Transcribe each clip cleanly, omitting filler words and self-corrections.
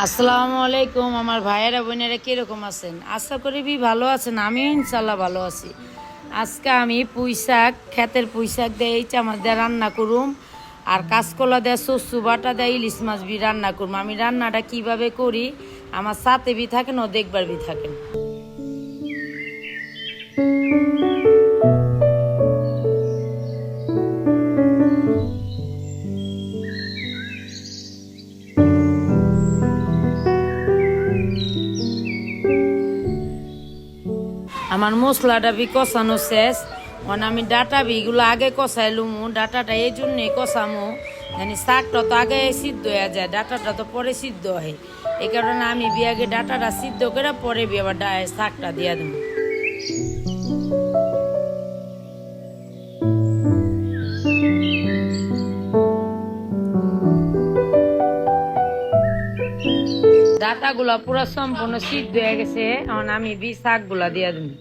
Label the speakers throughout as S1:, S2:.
S1: আসসালামু আলাইকুম আমার ভাইয়েরা বোনেরা কিরকম আছেন? আশা করি ভালো আছেন। আমিও ইনশাল্লাহ ভালো আছি। আজকে আমি পুঁই শাক, ক্ষেতের পুঁই শাক দিয়ে এই চামচ দিয়ে রান্না করুম, আর কাঁচকলা দিয়ে শস্য বাটা দিয়ে ইলিশ মাছ রান্না করুম। আমি রান্নাটা কিভাবে করি আমার সাথে থাকেন ও দেখবার থাকেন। আমার মশলাটা কষানো শেষ। মানে আমি ডাটা এগুলো আগে কষাইলুমু। ডাটাটা এই জন্যই কষামো জানি শাকটা তো আগে সিদ্ধ হয়ে যায়, ডাটাটা তো পরে সিদ্ধ হয়। এই কারণে আমি আগে ডাটাটা সিদ্ধ করে পরে আবার শাকটা দিয়ে দেবো। ডাটাগুলা পুরো সম্পূর্ণ সিদ্ধ হয়ে গেছে। এখন আমি শাকগুলা দিয়ে দেবো।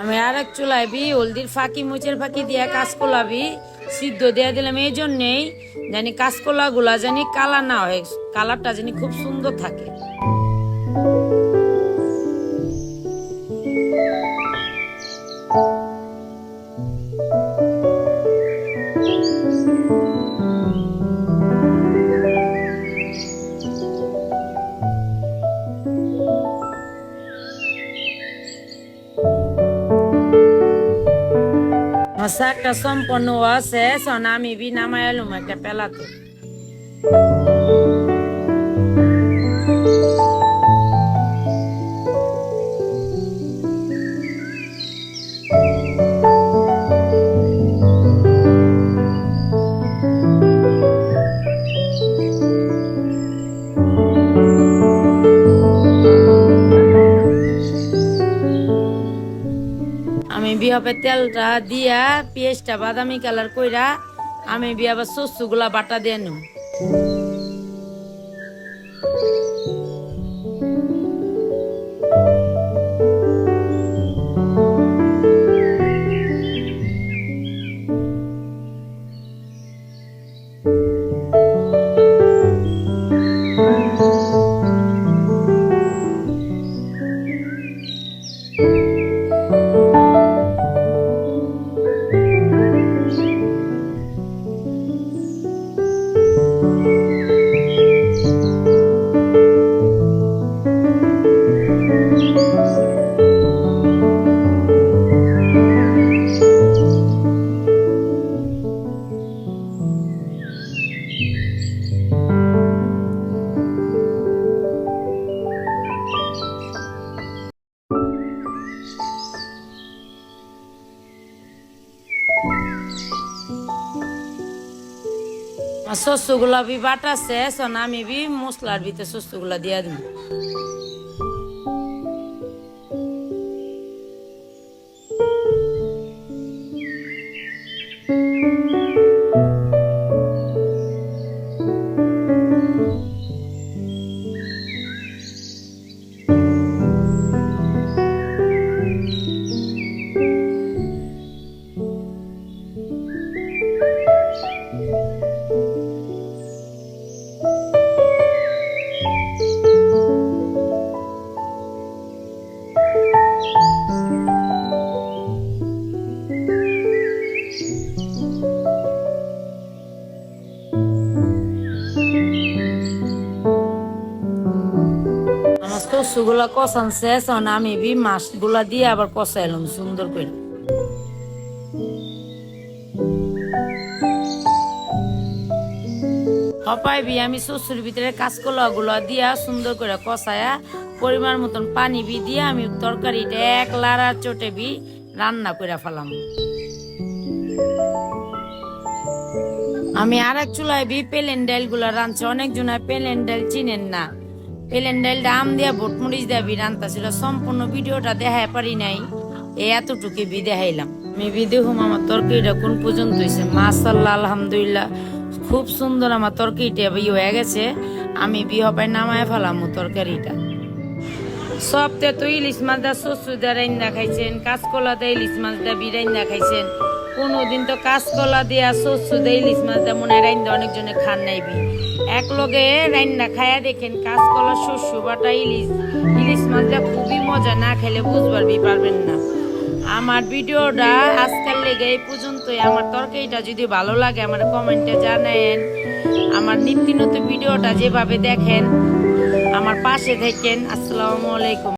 S1: আমি আর এক চুলাই হলদির ফাঁকি মুচের ফাঁকি দিয়া কাঁচকলা সিদ্ধ দিয়ে দিলাম এই জন্যেই জানি কাঁচকলা গুলা জানি কালা না হয়, কালারটা জানি খুব সুন্দর থাকে। শাকটা সম্পন্ন হওয়া শেষ। আমি নামাই এলুম একটা পেলাতে। আমি বিহাবে তেলটা দিয়া পেঁয়াজটা বাদামি কালার কইরা আমি আবার শস্যগুলা বাটা দিয়ে নেব। শস্যগুলা বাটা শেষ। আমি মশলার ভিতরে শস্যগুলা দিয়ে দিব। শস্যগুলা কষান শেষ। আমি মাছগুলা দিয়ে আবার কষাইলাম সুন্দর করে। অপাইবি আমি শ্বশুর ভিতরে কাঁচকলা গুলা দিয়া সুন্দর করে কষায়া পরিমাণ মতন পানি বি দিয়ে আমি তরকারিটা এক লাড়ার চটে বি রান্না করে ফেলাম। আমি আর এক চুলায় বি প্লেন ডাইল গুলা রাঁধছি। অনেক জনা প্লেন ডাইল চিনেন না। প্লেন ডাইলটা আম দিয়া ভোটমরিচ দিয়া বি রান্তাছিল। সম্পূর্ণ ভিডিওটা দেখাই পারি নাই, এতটুকু বি দেখাইলাম। আমি বি দেখুম আমার তরকারিটা কোন পর্যন্ত হয়েছে। মাশাআল্লাহ আলহামদুলিল্লাহ খুব সুন্দর আমার তরকারিটা বি হয়ে গেছে। আমি বি হবাই নামায় ফেলাম তরকারিটা। সবতে তো ইলিশ মাছ দা শ্বশুর দা রান্না খাইছেন, কাঁচকলা দা ইলিশ মাছ দা বি রান্না খাইছেন। কোনোদিন তো কাঁচকলা দিয়া শ্বশুর দা ইলিশ মাছ দা মনে হয় রান্না অনেকজনে খান নাইবি। এক লগে রান্না খায়া দেখেন কাঁচকলা শস্য বাটা ইলিশ মাছ দা খুবই মজা, না খেলে বুঝবার বি পারবেন না। আমার ভিডিওটা আজকাল লেগে এই পর্যন্তই। আমার তরকারিটা যদি ভালো লাগে আমার কমেন্টে জানায়েন। আমার নিত্য নতুন ভিডিওটা যেভাবে দেখেন আমার পাশে থাকেন। আসসালামু আলাইকুম।